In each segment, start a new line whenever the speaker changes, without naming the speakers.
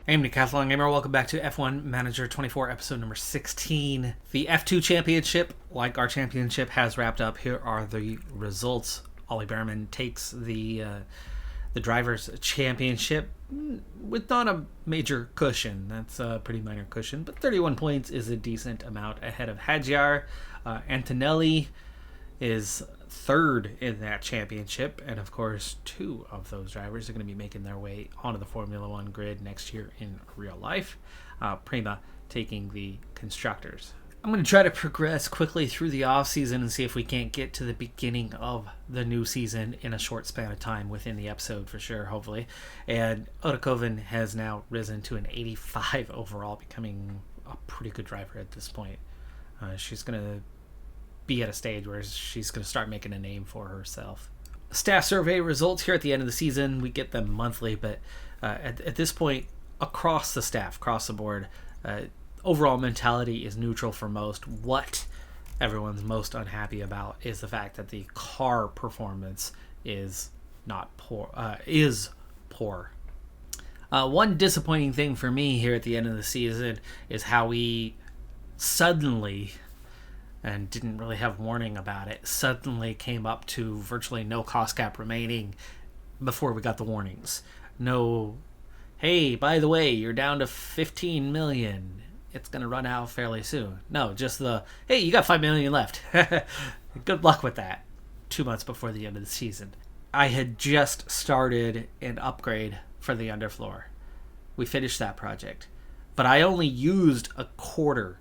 I'm Decathlon Gamer. Welcome back to F1 Manager 24, episode number 16. The F2 Championship, like our championship, has wrapped up. Here are the results. Ollie Behrman takes the Drivers' Championship with not a major cushion. That's a pretty minor cushion, but 31 points is a decent amount ahead of Hadjar. Antonelli is third in that championship, and of course two of those drivers are going to be making their way onto the Formula One grid next year in real life. Prima taking the constructors. I'm going to try to progress quickly through the off-season and see if we can't get to the beginning of the new season in a short span of time within the episode for sure, hopefully. And Otakoven has now risen to an 85 overall, becoming a pretty good driver at this point. She's going to be at a stage where she's going to start making a name for herself. Staff survey results here at the end of the season. We get them monthly, but at this point, across the staff, across the board, overall mentality is neutral for most. What everyone's most unhappy about is the fact that the car performance is not poor. Is poor. One disappointing thing for me here at the end of the season is how we suddenly, and didn't really have warning about it, suddenly came up to virtually no cost cap remaining before we got the warnings. No, hey, by the way, you're down to 15 million. It's going to run out fairly soon. No, just the, hey, you got 5 million left. Good luck with that. 2 months before the end of the season. I had just started an upgrade for the underfloor. We finished that project. But I only used a quarter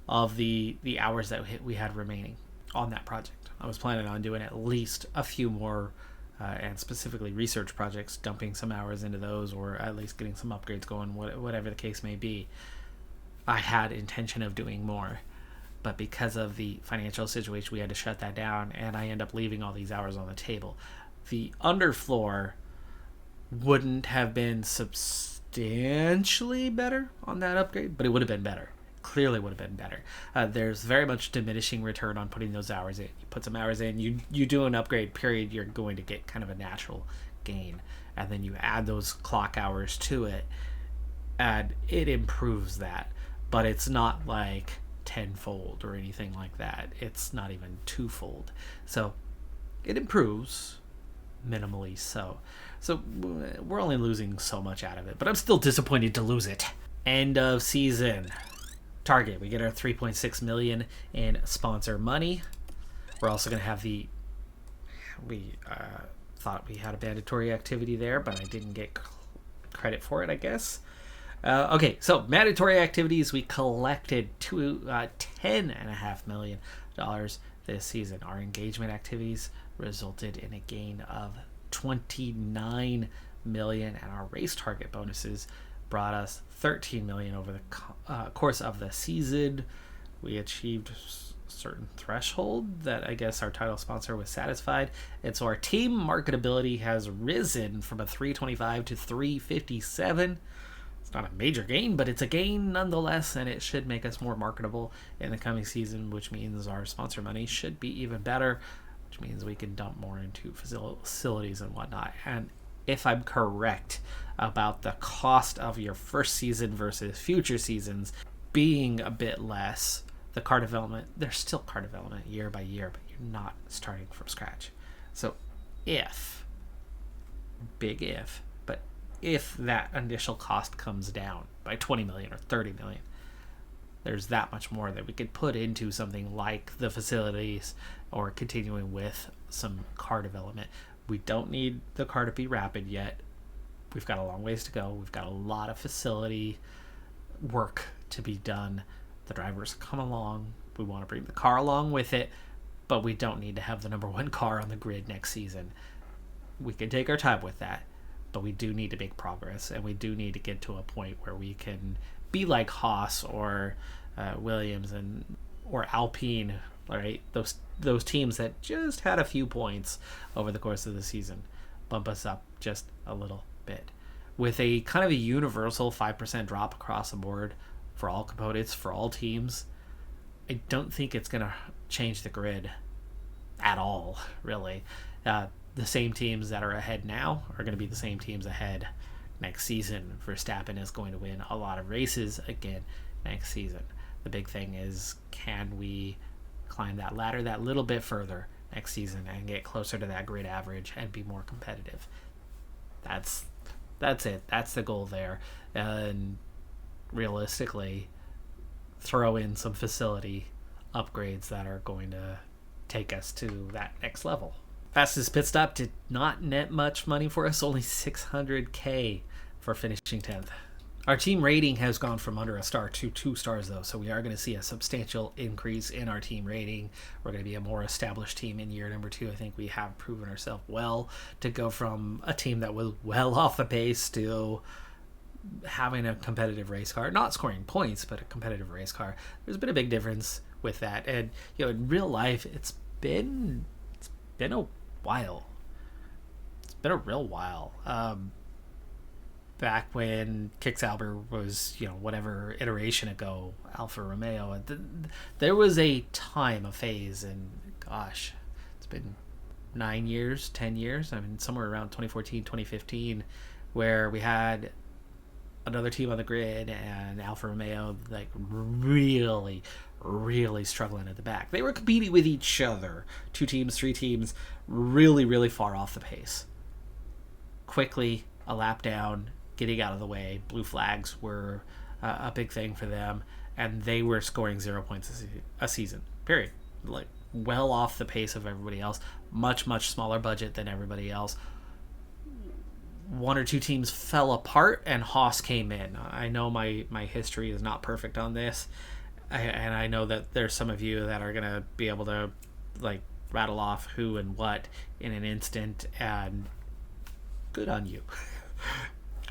of the hours that we had remaining on that project. I was planning on doing at least a few more, and specifically research projects, dumping some hours into those, or at least getting some upgrades going, whatever the case may be. I had intention of doing more, but because of the financial situation, we had to shut that down, and I end up leaving all these hours on the table. The underfloor wouldn't have been substantially better on that upgrade, but it would have been better. Clearly would have been better. There's very much diminishing return on putting those hours in. You put some hours in, you do an upgrade period, you're going to get kind of a natural gain, and then you add those clock hours to it, and it improves that. But it's not like tenfold or anything like that. It's not even twofold. So it improves minimally. So we're only losing so much out of it, but I'm still disappointed to lose it. End of season. Target, we get our 3.6 million in sponsor money. We're also going to have we thought we had a mandatory activity there, but I didn't get credit for it, I guess. Okay, so mandatory activities, we collected $10.5 million this season. Our engagement activities resulted in a gain of $29 million, and our race target bonuses brought us $13 million over the course of the season. We achieved a certain threshold that I guess our title sponsor was satisfied, and so our team marketability has risen from a 325 to 357. It's not a major gain, but it's a gain nonetheless, and it should make us more marketable in the coming season, which means our sponsor money should be even better, which means we can dump more into facilities and whatnot. And if I'm correct about the cost of your first season versus future seasons being a bit less, the car development, there's still car development year by year, but you're not starting from scratch. So big if that initial cost comes down by 20 million or 30 million, there's that much more that we could put into something like the facilities or continuing with some car development. We don't need the car to be rapid yet. We've got a long ways to go. We've got a lot of facility work to be done. The drivers come along. We want to bring the car along with it, but we don't need to have the number one car on the grid next season. We can take our time with that, but we do need to make progress, and we do need to get to a point where we can be like Haas or Williams or Alpine, right? Those teams that just had a few points over the course of the season bump us up just a little bit. With a kind of a universal 5% drop across the board for all components, for all teams, I don't think it's going to change the grid at all, really. The same teams that are ahead now are going to be the same teams ahead next season. Verstappen is going to win a lot of races again next season. The big thing is, can we climb that ladder that little bit further next season and get closer to that grid average and be more competitive? That's it. That's the goal there. And realistically, throw in some facility upgrades that are going to take us to that next level. Fastest pit stop did not net much money for us, only $600K for finishing 10th. Our team rating has gone from under a star to 2 stars, though, so we are going to see a substantial increase in our team rating. We're going to be a more established team in year number 2. I think we have proven ourselves well to go from a team that was well off the pace to having a competitive race car, not scoring points, but a competitive race car. There's been a big difference with that, and in real life, it's been a while. It's been a real while. Back when Kicksauber was, whatever iteration ago, Alfa Romeo, there was a phase, and gosh, it's been 9 years, 10 years, somewhere around 2014, 2015, where we had another team on the grid and Alfa Romeo really, really struggling at the back. They were competing with each other, 2 teams, 3 teams, really, really far off the pace. Quickly, a lap down, getting out of the way. Blue flags were a big thing for them, and they were scoring 0 points a season, period. Well off the pace of everybody else, much, much smaller budget than everybody else. 1 or 2 teams fell apart, and Haas came in. I know my history is not perfect on this, and I know that there's some of you that are going to be able to rattle off who and what in an instant, and good on you.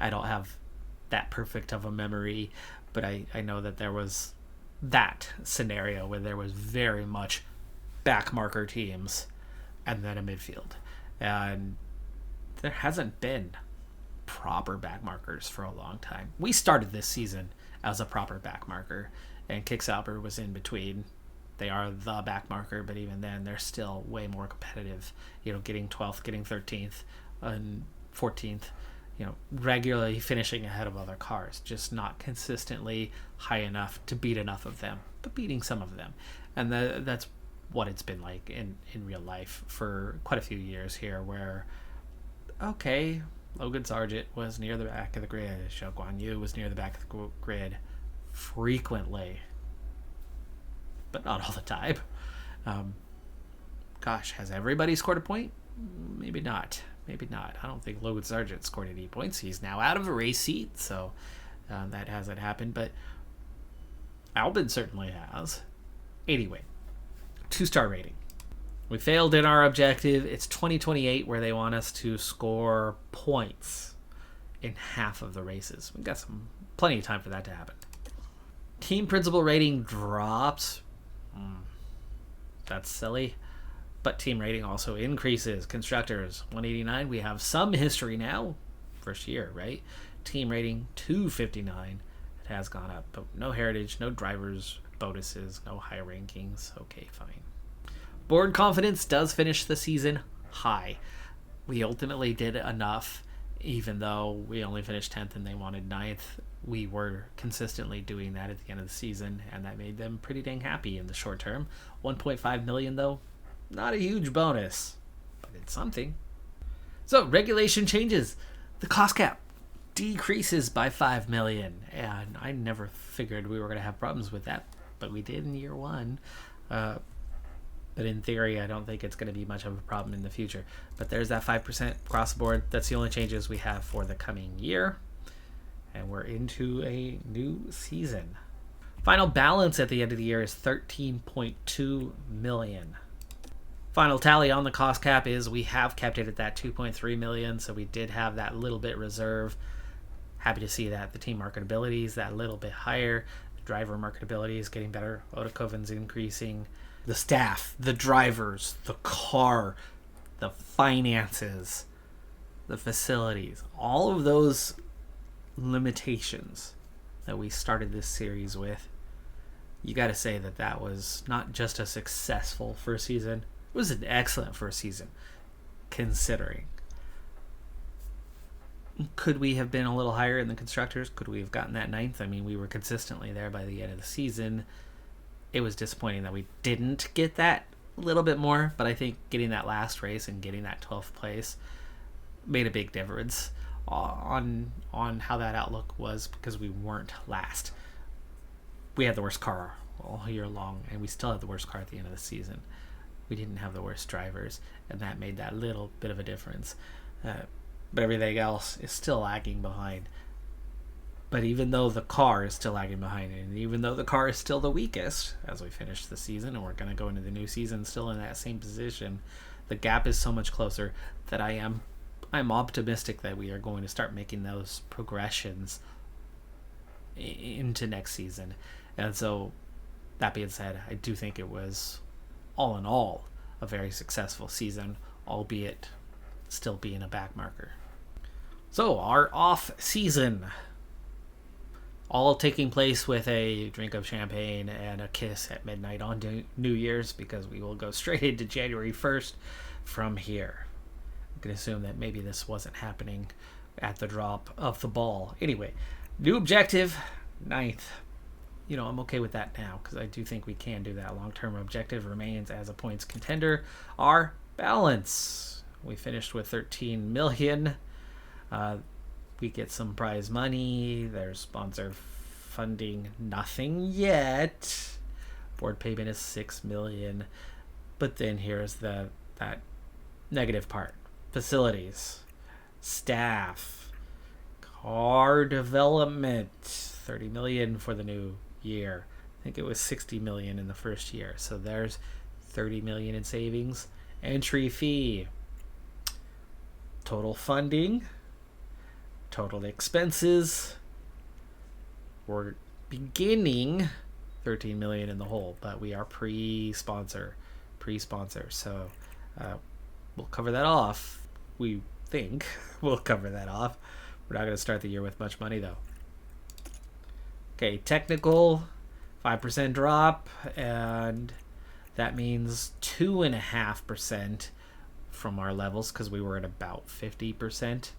I don't have that perfect of a memory, but I know that there was that scenario where there was very much back marker teams and then a midfield. And there hasn't been proper back markers for a long time. We started this season as a proper back marker, and Kicksauber was in between. They are the back marker, but even then they're still way more competitive, getting 12th, getting 13th, and 14th. Regularly finishing ahead of other cars, just not consistently high enough to beat enough of them, but beating some of them. And that's what it's been like in real life for quite a few years here, where, okay, Logan Sargent was near the back of the grid, Zhou Guanyu was near the back of the grid frequently, but not all the time. Gosh, has everybody scored a point? Maybe not. I don't think Logan Sargent scored any points. He's now out of a race seat, so that hasn't happened. But Albon certainly has. Anyway, 2-star rating. We failed in our objective. It's 2028 where they want us to score points in half of the races. We've got plenty of time for that to happen. Team principal rating drops. That's silly. But team rating also increases. Constructors, 189. We have some history now. First year, right? Team rating, 259. It has gone up. But no heritage, no drivers, bonuses, no high rankings. Okay, fine. Board confidence does finish the season high. We ultimately did enough, even though we only finished 10th and they wanted 9th. We were consistently doing that at the end of the season, and that made them pretty dang happy in the short term. 1.5 million, though. Not a huge bonus, but it's something. So, regulation changes. The cost cap decreases by 5 million, and I never figured we were going to have problems with that, but we did in year 1. But in theory, I don't think it's going to be much of a problem in the future. But there's that 5% across the board. That's the only changes we have for the coming year, and we're into a new season. Final balance at the end of the year is 13.2 million. Final tally on the cost cap is we have kept it at that 2.3 million, so we did have that little bit reserve. Happy to see that the team marketability is that little bit higher. The driver marketability is getting better. Otakovan's increasing. The staff, the drivers, the car, the finances, the facilities, all of those limitations that we started this series with, you got to say that was not just a successful first season. It was an excellent first season, considering. Could we have been a little higher in the constructors? Could we have gotten that ninth? I mean, we were consistently there by the end of the season. It was disappointing that we didn't get that a little bit more, but I think getting that last race and getting that 12th place made a big difference on how that outlook was, because we weren't last. We had the worst car all year long, and we still had the worst car at the end of the season. We didn't have the worst drivers, and that made that little bit of a difference. But everything else is still lagging behind. But even though the car is still lagging behind, and even though the car is still the weakest as we finish the season, and we're going to go into the new season still in that same position, the gap is so much closer that I'm optimistic that we are going to start making those progressions into next season. And so, that being said, I do think it was, all in all, a very successful season, albeit still being a back marker. So, our off season, all taking place with a drink of champagne and a kiss at midnight on New Year's, because we will go straight into January 1st from here. I'm going to assume that maybe this wasn't happening at the drop of the ball. Anyway, new objective, 9th. I'm okay with that now, because I do think we can do that. Long-term objective remains as a points contender. Our balance. We finished with 13 million. We get some prize money. There's sponsor funding. Nothing yet. Board payment is 6 million. But then here's that negative part. Facilities. Staff. Car development. 30 million for the new year. I think it was 60 million in the first year. So there's 30 million in savings. Entry fee. Total funding. Total expenses. We're beginning 13 million in the hole, but we are pre-sponsor. So we'll cover that off. We think we'll cover that off. We're not going to start the year with much money, though. Okay, technical, 5% drop, and that means 2.5% from our levels, because we were at about 50%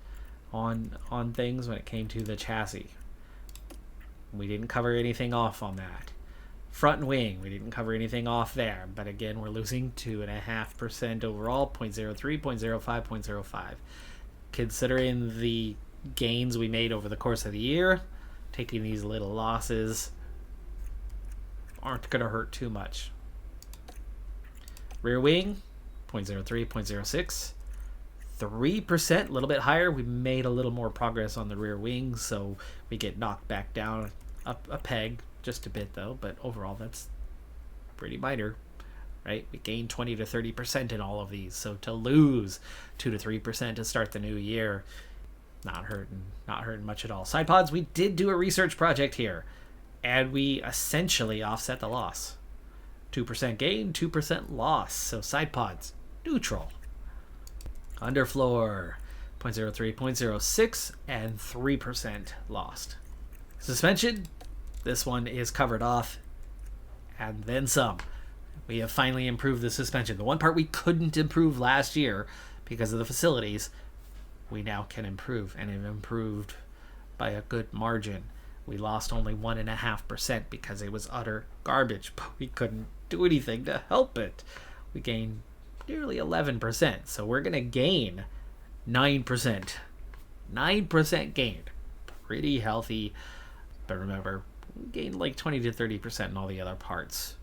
on things when it came to the chassis. We didn't cover anything off on that. Front wing, we didn't cover anything off there, but again, we're losing 2.5% overall, 0.03, 0.05, 0.05. Considering the gains we made over the course of the year, taking these little losses aren't going to hurt too much. Rear wing, 0.03, 0.06. 3%, a little bit higher. We made a little more progress on the rear wing, so we get knocked back down a peg, just a bit though, but overall that's pretty minor, right? We gained 20 to 30% in all of these, so to lose 2 to 3% to start the new year, not hurting much at all. Side pods, we did do a research project here, and we essentially offset the loss. 2% gain, 2% loss, so side pods, neutral. Underfloor, 0.03, 0.06, and 3% lost. Suspension, this one is covered off, and then some. We have finally improved the suspension. The one part we couldn't improve last year because of the facilities, we now can improve, and have improved by a good margin. We lost only 1.5% because it was utter garbage, but we couldn't do anything to help it. We gained nearly 11%, so we're going to gain 9%. 9% gain. Pretty healthy, but remember, we gained like 20 to 30% in all the other parts.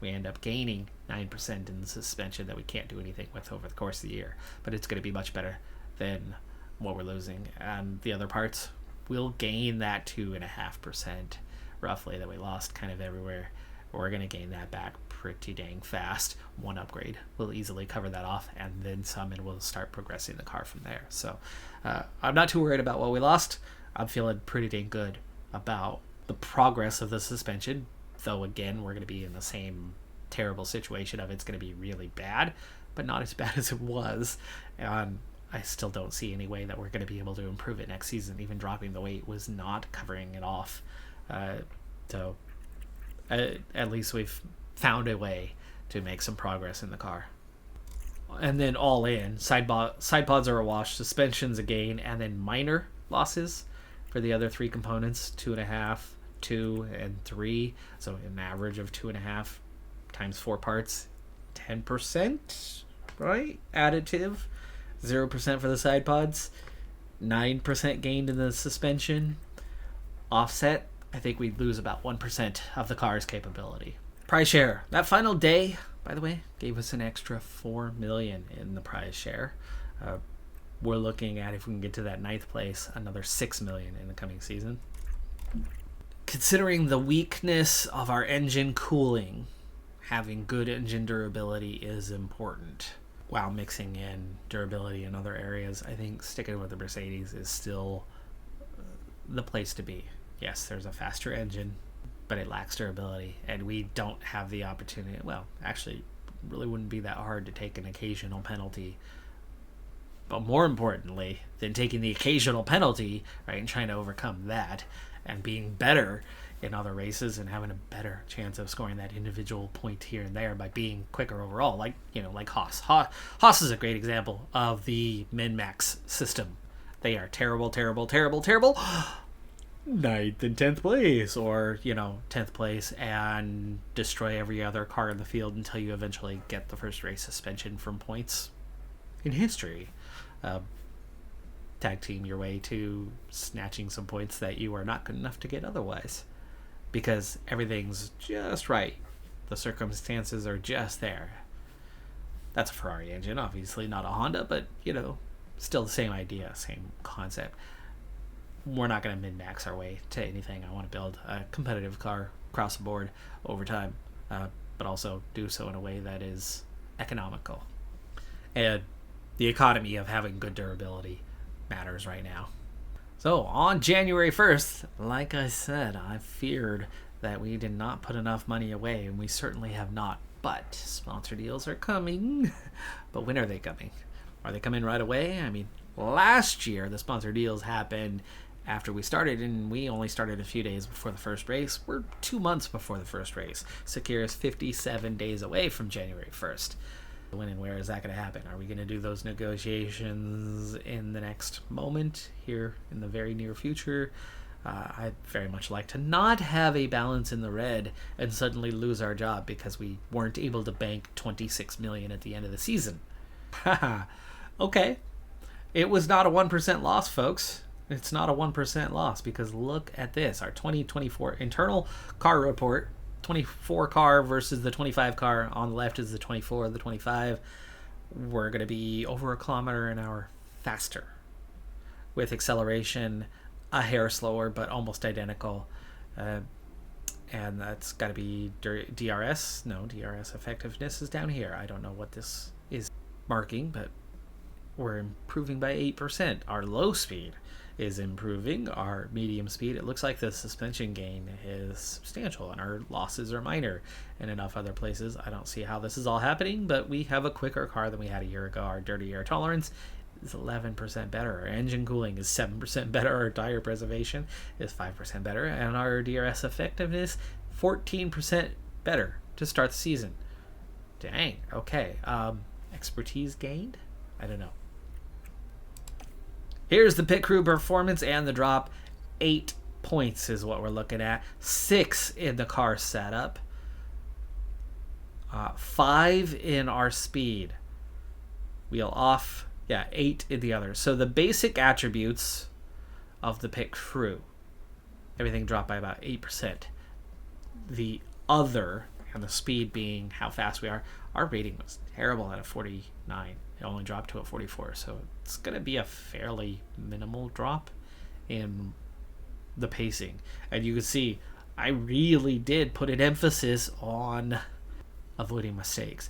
We end up gaining 9% in the suspension that we can't do anything with over the course of the year, but it's going to be much better than what we're losing. And the other parts will gain that 2.5% roughly that we lost kind of everywhere. We're going to gain that back pretty dang fast. One upgrade will easily cover that off, and then some, and we'll start progressing the car from there. So I'm not too worried about what we lost. I'm feeling pretty dang good about the progress of the suspension, though again, we're going to be in the same terrible situation of it's going to be really bad, but not as bad as it was. And I still don't see any way that we're going to be able to improve it next season. Even dropping the weight was not covering it off. So at least we've found a way to make some progress in the car. And then all in, side pods are a wash, suspension's a gain, and then minor losses. For the other 3 components, 2.5, 2, and 3. So an average of 2.5 times 4 parts, 10%, right? Additive. 0% for the side pods. 9% gained in the suspension. Offset, I think we'd lose about 1% of the car's capability. Prize share. That final day, by the way, gave us an extra $4 million in the prize share. We're looking at, if we can get to that 9th place, another $6 million in the coming season. Considering the weakness of our engine cooling, having good engine durability is important. While mixing in durability in other areas, I think sticking with the Mercedes is still the place to be. Yes, there's a faster engine, but it lacks durability, and we don't have the opportunity. Well, actually, really wouldn't be that hard to take an occasional penalty. But more importantly than taking the occasional penalty, right, and trying to overcome that, and being better in other races and having a better chance of scoring that individual point here and there by being quicker overall, like Haas. Haas is a great example of the min-max system. They are terrible, 9th and 10th place, or 10th place, and destroy every other car in the field until you eventually get the first race suspension from points in history. Tag team your way to snatching some points that you are not good enough to get otherwise, because everything's just right. The circumstances are just there. That's a Ferrari engine, obviously not a Honda, but still the same idea, same concept. We're not going to min-max our way to anything. I want to build a competitive car across the board over time, but also do so in a way that is economical. And the economy of having good durability matters right now. So on January 1st, like I said, I feared that we did not put enough money away, and we certainly have not. But sponsor deals are coming. But when are they coming? Are they coming right away? I mean, last year the sponsor deals happened after we started, and we only started a few days before the first race. We're 2 months before the first race. Sakira is 57 days away from January 1st. When and where is that going to happen? Are we going to do those negotiations in the next moment, here in the very near future? I'd very much like to not have a balance in the red and suddenly lose our job because we weren't able to bank $26 million at the end of the season. Okay. It was not a 1% loss, folks. It's not a 1% loss, because look at this. Our 2024 internal car report, 24 car versus the 25 car. On the left is the 24, the 25. We're going to be over a kilometer an hour faster, with acceleration a hair slower but almost identical. And that's got to be DRS. No, DRS effectiveness is down here. I don't know what this is marking, but we're improving by 8%. Our low speed is improving. Our medium speed, it looks like the suspension gain is substantial, and our losses are minor in enough other places. I don't see how this is all happening, but we have a quicker car than we had a year ago. Our dirty air tolerance is 11% better. Our engine cooling is 7% better. Our tire preservation is 5% better, and our DRS effectiveness 14% better to start the season. Dang. Okay. Expertise gained? I don't know. Here's the pit crew performance and the drop. 8 points is what we're looking at. 6 in the car setup. 5 in our speed. Wheel off. Yeah, 8 in the other. So the basic attributes of the pit crew, everything dropped by about 8%. The other, and the speed being how fast we are, our rating was terrible at a 49. It only dropped to a 44, so it's going to be a fairly minimal drop in the pacing. And you can see I really did put an emphasis on avoiding mistakes.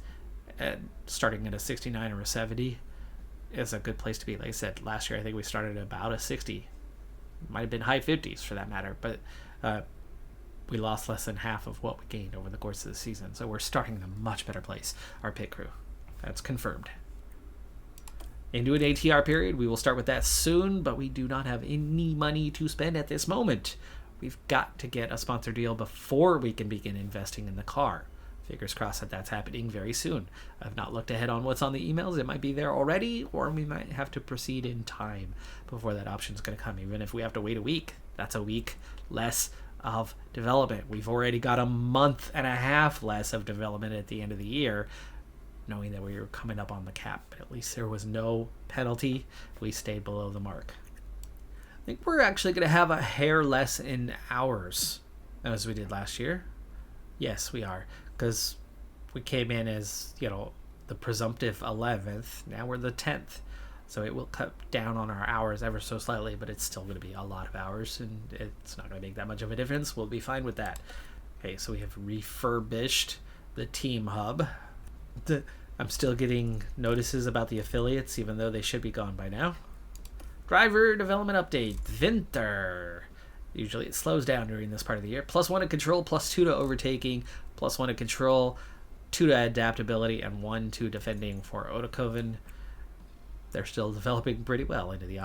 And starting at a 69 or a 70 is a good place to be. Like I said, last year I think we started at about a 60. Might have been high 50s for that matter, but we lost less than half of what we gained over the course of the season. So we're starting in a much better place, our pit crew. That's confirmed. Into an ATR period, we will start with that soon, but we do not have any money to spend at this moment. We've got to get a sponsor deal before we can begin investing in the car. Fingers crossed that that's happening very soon. I've not looked ahead on what's on the emails. It might be there already, or we might have to proceed in time before that option is going to come. Even if we have to wait a week, that's a week less of development. We've already got a month and a half less of development at the end of the year, knowing that we were coming up on the cap. But at least there was no penalty. We stayed below the mark. I think we're actually going to have a hair less in hours as we did last year. Yes, we are. Because we came in as, the presumptive 11th. Now we're the 10th. So it will cut down on our hours ever so slightly, but it's still going to be a lot of hours, and it's not going to make that much of a difference. We'll be fine with that. Okay, so we have refurbished the team hub. I'm still getting notices about the affiliates, even though they should be gone by now. Driver development update. Winter. Usually it slows down during this part of the year. +1 to control, +2 to overtaking, +1 to control, 2 to adaptability, and 1 to defending for Otokoven. They're still developing pretty well into the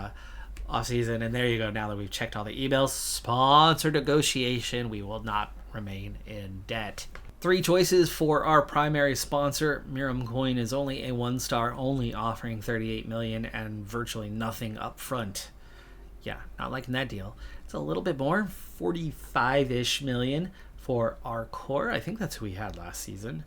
off-season. And there you go. Now that we've checked all the emails, sponsor negotiation. We will not remain in debt. 3 choices for our primary sponsor. Miram Coin is only a 1-star, only offering $38 million and virtually nothing up front. Yeah, not liking that deal. It's a little bit more, 45-ish million for our core. I think that's who we had last season.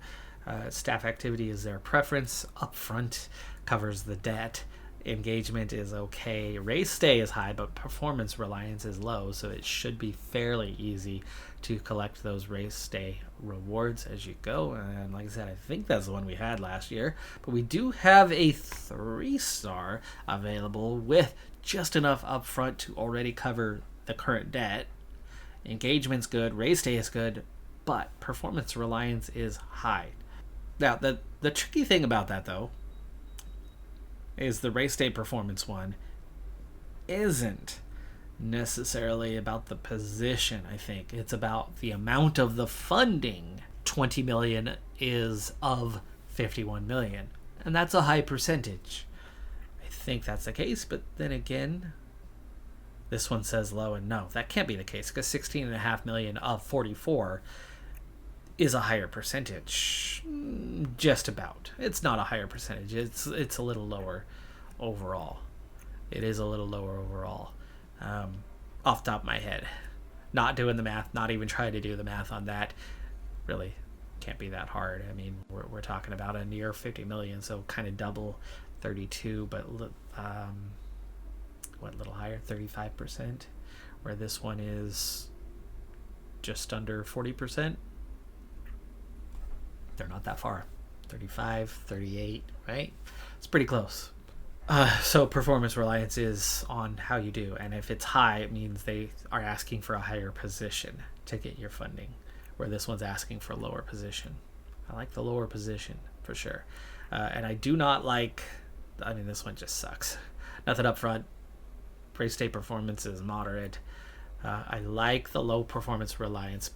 Staff activity is their preference. Upfront covers the debt. Engagement is okay. Race stay is high, but performance reliance is low, so it should be fairly easy to collect those race stay rewards as you go. And like I said, I think that's the one we had last year. But we do have a 3-star available with just enough upfront to already cover the current debt. Engagement's good, race day is good, but performance reliance is high. Now, the tricky thing about that, though, is the race day performance one isn't necessarily about the position, I think. It's about the amount of the funding. 20 million is of 51 million, and that's a high percentage. I think that's the case, but then again, this one says low, and no, that can't be the case, because 16.5 million of 44 is a higher percentage. Just about. It's not a higher percentage. It's a little lower overall. It is a little lower overall. Off the top of my head. Not doing the math, not even trying to do the math on that. Really can't be that hard. I mean, we're talking about a near 50 million, so kind of double 32, but a little higher, 35%, where this one is just under 40%. They're not that far. 35, 38, right? It's pretty close. So performance reliance is on how you do. And if it's high, it means they are asking for a higher position to get your funding, where this one's asking for a lower position. I like the lower position for sure. And I do not like, this one just sucks. Nothing up front. Race day performance is moderate. I like the low performance reliance.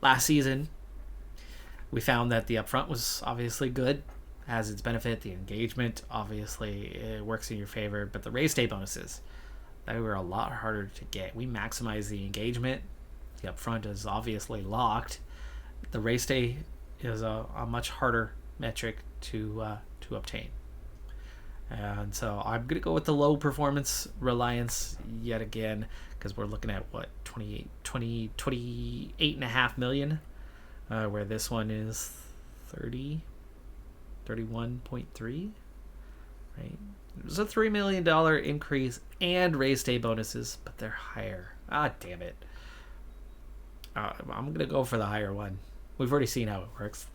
Last season, we found that the upfront was obviously good, has its benefit. The engagement, obviously, it works in your favor. But the race day bonuses, they were a lot harder to get. We maximize the engagement. The upfront is obviously locked. The race day is a much harder metric to obtain. And so I'm going to go with the low performance reliance yet again, because we're looking at, 28.5 million. Where this one is 31.3, right? There's a $3 million increase and race day bonuses, but they're higher. Damn it. I'm going to go for the higher one. We've already seen how it works.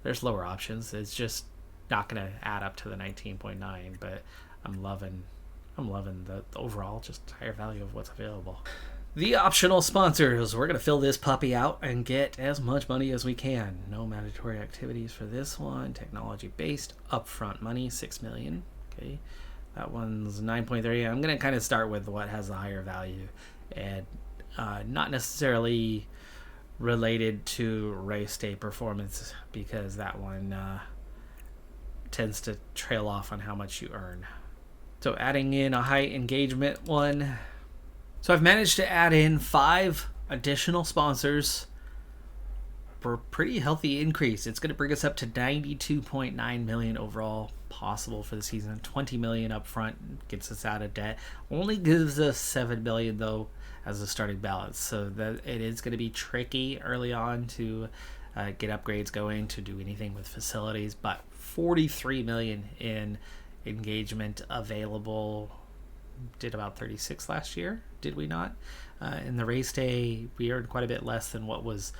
There's lower options. It's just not going to add up to the 19.9, but I'm loving the overall just higher value of what's available. The optional sponsors. We're going to fill this puppy out and get as much money as we can. No mandatory activities for this one. Technology-based. Upfront money, $6 million. Okay. That one's 9.3. I'm going to kind of start with what has the higher value. And not necessarily related to race day performance, because that one tends to trail off on how much you earn. So adding in a high engagement one. So I've managed to add in 5 additional sponsors pretty healthy increase. It's going to bring us up to 92.9 million overall possible for the season. 20 million up front gets us out of debt. Only gives us 7 million though as a starting balance. So that it is going to be tricky early on to get upgrades going, to do anything with facilities. But 43 million in engagement available. Did about 36 last year, did we not? In the race day, we earned quite a bit less than what was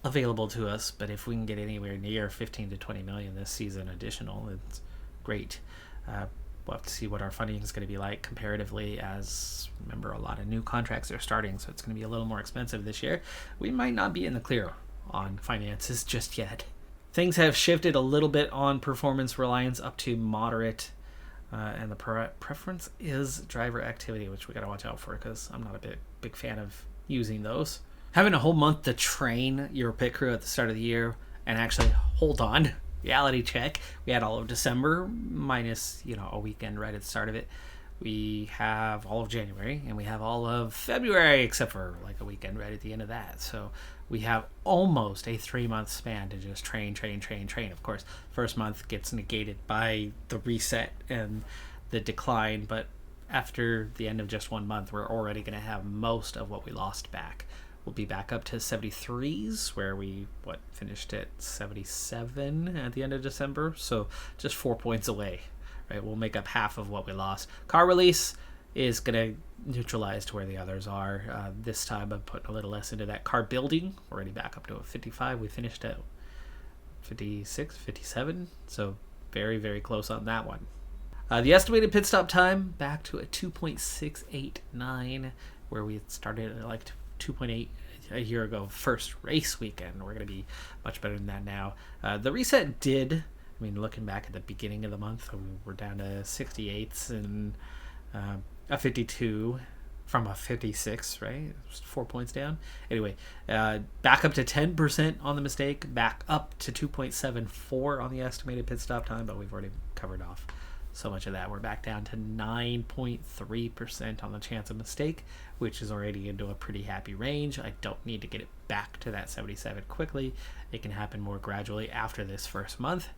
available to us, but if we can get anywhere near 15 to 20 million this season additional, it's great. We'll have to see what our funding is going to be like comparatively, as remember, a lot of new contracts are starting, so it's going to be a little more expensive this year. We might not be in the clear on finances just yet. Things have shifted a little bit on performance reliance up to moderate, and the preference is driver activity, which we got to watch out for because I'm not a big fan of using those. Having a whole month to train your pit crew at the start of the year and actually hold on, reality check. We had all of December minus, a weekend right at the start of it. We have all of January and we have all of February, except for like a weekend right at the end of that. So we have almost a 3-month span to just train. Of course, first month gets negated by the reset and the decline, but after the end of just 1 month, we're already going to have most of what we lost back. We'll be back up to 73s, where we finished at 77 at the end of December, so just 4 points away. Right, we'll make up half of what we lost. Car release is going to neutralize to where the others are. This time I'm putting a little less into that. Car building, already back up to a 55. We finished at 56, 57, so very, very close on that one. The estimated pit stop time, back to a 2.689, where we started at like 2.8 a year ago, first race weekend. We're going to be much better than that now. The reset did... looking back at the beginning of the month, we're down to 68ths and a 52 from a 56, right? 4 points down. Anyway, back up to 10% on the mistake, back up to 2.74 on the estimated pit stop time, but we've already covered off so much of that. We're back down to 9.3% on the chance of mistake, which is already into a pretty happy range. I don't need to get it back to that 77 quickly. It can happen more gradually after this first month.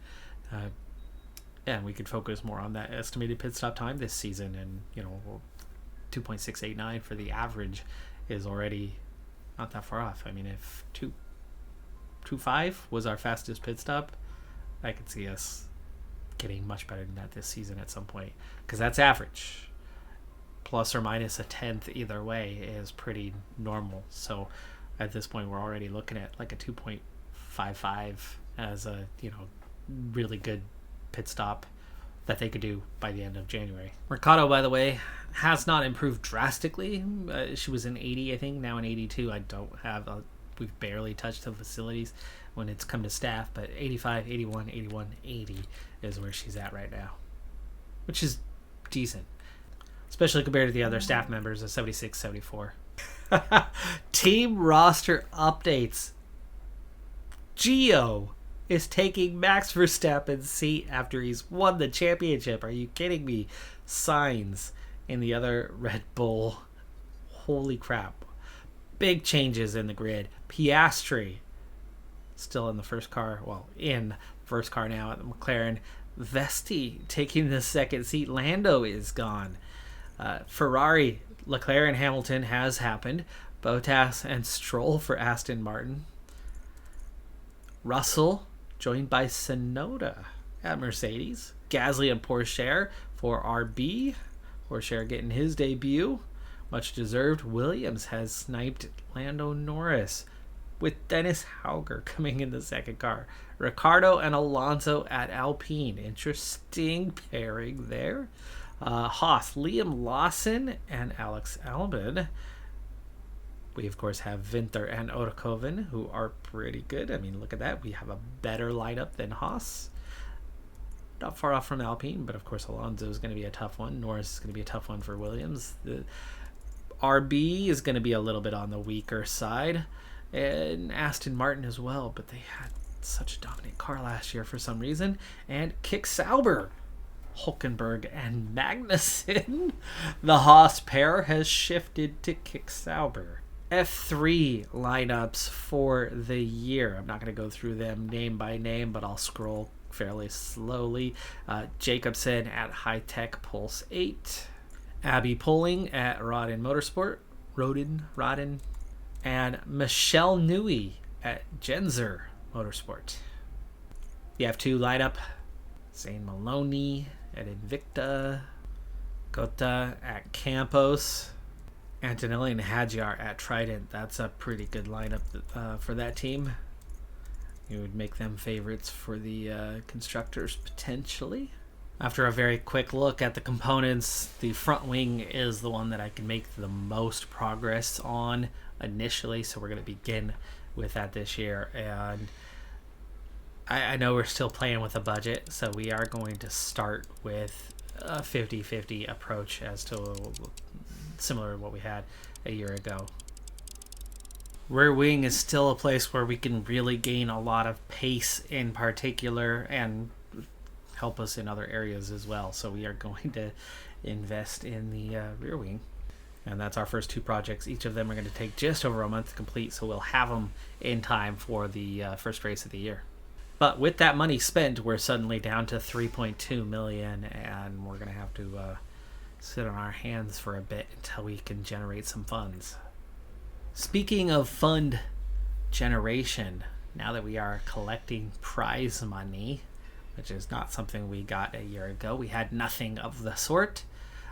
And we could focus more on that estimated pit stop time this season, and 2.689 for the average is already not that far off. If 2.25 was our fastest pit stop, I could see us getting much better than that this season at some point, because that's average. Plus or minus a tenth either way is pretty normal. So at this point, we're already looking at like a 2.55 as a really good pit stop that they could do by the end of January. Mercado, by the way, has not improved drastically. She was in 80, I think, now in 82. I don't have we've barely touched the facilities when it's come to staff, but 85, 81, 81, 80 is where she's at right now, which is decent, especially compared to the other staff members of 76, 74. Team roster updates. Gio is taking Max Verstappen's seat after he's won the championship. Are you kidding me? Sainz in the other Red Bull. Holy crap. Big changes in the grid. Piastri still in the first car. Well, in first car now at the McLaren. Vesti taking the second seat. Lando is gone. Ferrari, Leclerc and Hamilton has happened. Bottas and Stroll for Aston Martin. Russell joined by Tsunoda at Mercedes. Gasly and Pourchaire for RB. Pourchaire getting his debut. Much deserved. Williams has sniped Lando Norris, with Dennis Hauger coming in the second car. Ricciardo and Alonso at Alpine. Interesting pairing there. Haas, Liam Lawson and Alex Albon. We, of course, have Winter and Orekoven, who are pretty good. Look at that. We have a better lineup than Haas. Not far off from Alpine, but, of course, Alonso is going to be a tough one. Norris is going to be a tough one for Williams. The RB is going to be a little bit on the weaker side. And Aston Martin as well, but they had such a dominant car last year for some reason. And Kick Sauber, Hulkenberg and Magnussen. The Haas pair has shifted to Kick Sauber. F3 lineups for the year. I'm not going to go through them name by name, but I'll scroll fairly slowly. Jacobson at High Tech Pulse 8. Abby Pulling at Rodden Motorsport. Rodden. And Michelle Newey at Genzer Motorsport. The F2 lineup. Zane Maloney at Invicta. Gota at Campos. Antonelli and Hadjar at Trident. That's a pretty good lineup for that team. You would make them favorites for the constructors potentially. After a very quick look at the components, the front wing is the one that I can make the most progress on initially, so we're going to begin with that this year. And I know we're still playing with a budget, so we are going to start with a 50-50 approach as to similar to what we had a year ago. Rear wing is still a place where we can really gain a lot of pace in particular and help us in other areas as well. So we are going to invest in the rear wing. And that's our first two projects. Each of them are going to take just over a month to complete, so we'll have them in time for the first race of the year. But with that money spent, we're suddenly down to $3.2 million, and we're going to have to sit on our hands for a bit until we can generate some funds. Speaking of fund generation, now that we are collecting prize money, which is not something we got a year ago, we had nothing of the sort.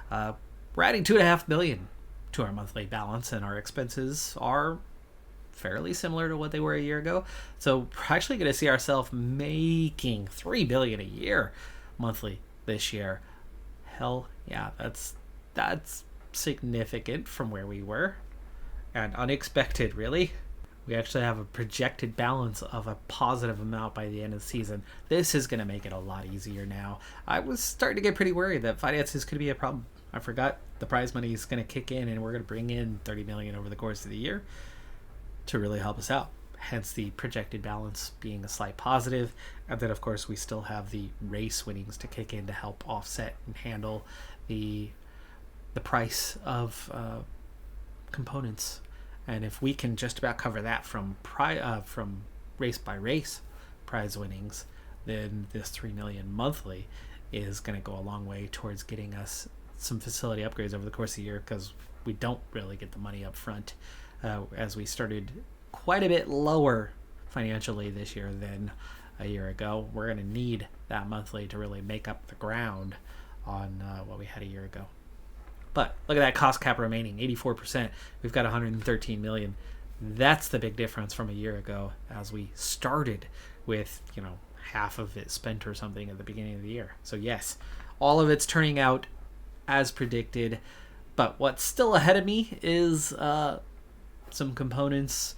We're adding $2.5 million to our monthly balance, and our expenses are fairly similar to what they were a year ago. So we're actually going to see ourselves making $3 billion a year monthly this year. Hell yeah, that's significant from where we were, and unexpected, really. We actually have a projected balance of a positive amount by the end of the season. This is going to make it a lot easier now. I was starting to get pretty worried that finances could be a problem. I forgot the prize money is going to kick in, and we're going to bring in $30 million over the course of the year to really help us out. Hence the projected balance being a slight positive. And then, of course, we still have the race winnings to kick in to help offset and handle the price of components. And if we can just about cover that from race by race prize winnings, then this $3 million monthly is going to go a long way towards getting us some facility upgrades over the course of the year, because we don't really get the money up front, as we started quite a bit lower financially this year than a year ago. We're going to need that monthly to really make up the ground on what we had a year ago. But look at that cost cap remaining, 84%. We've got $113 million. That's the big difference from a year ago, as we started with, half of it spent or something at the beginning of the year. So yes, all of it's turning out as predicted. But what's still ahead of me is some components,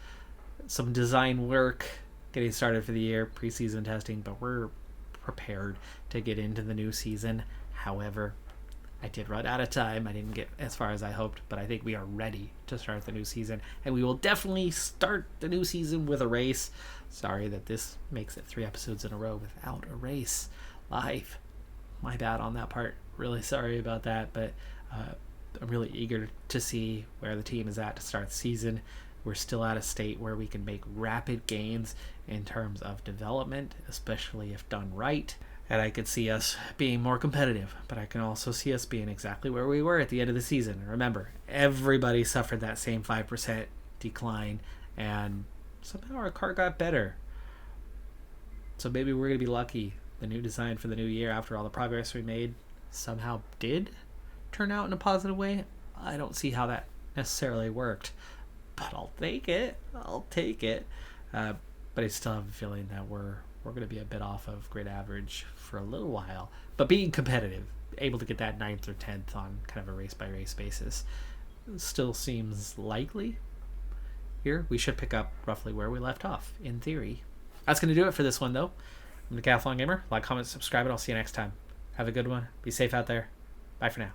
some design work, getting started for the year, preseason testing, but we're prepared to get into the new season. However, I did run out of time. I didn't get as far as I hoped, but I think we are ready to start the new season, and we will definitely start the new season with a race. Sorry that this makes it 3 episodes in a row without a race live. My bad on that part. Really sorry about that, but I'm really eager to see where the team is at to start the season. We're still at a state where we can make rapid gains in terms of development, especially if done right. And I could see us being more competitive, but I can also see us being exactly where we were at the end of the season. Remember, everybody suffered that same 5% decline, and somehow our car got better. So maybe we're going to be lucky. The new design for the new year, after all the progress we made, somehow did turn out in a positive way. I don't see how that necessarily worked, but I'll take it. But I still have a feeling that we're going to be a bit off of grid average for a little while, but being competitive, able to get that 9th or 10th on kind of a race by race basis still seems likely. Here we should pick up roughly where we left off in theory. That's going to do it for this one, though. I'm the Decathlon Gamer. Like, comment, subscribe, and I'll see you next time. Have a good one. Be safe out there. Bye for now.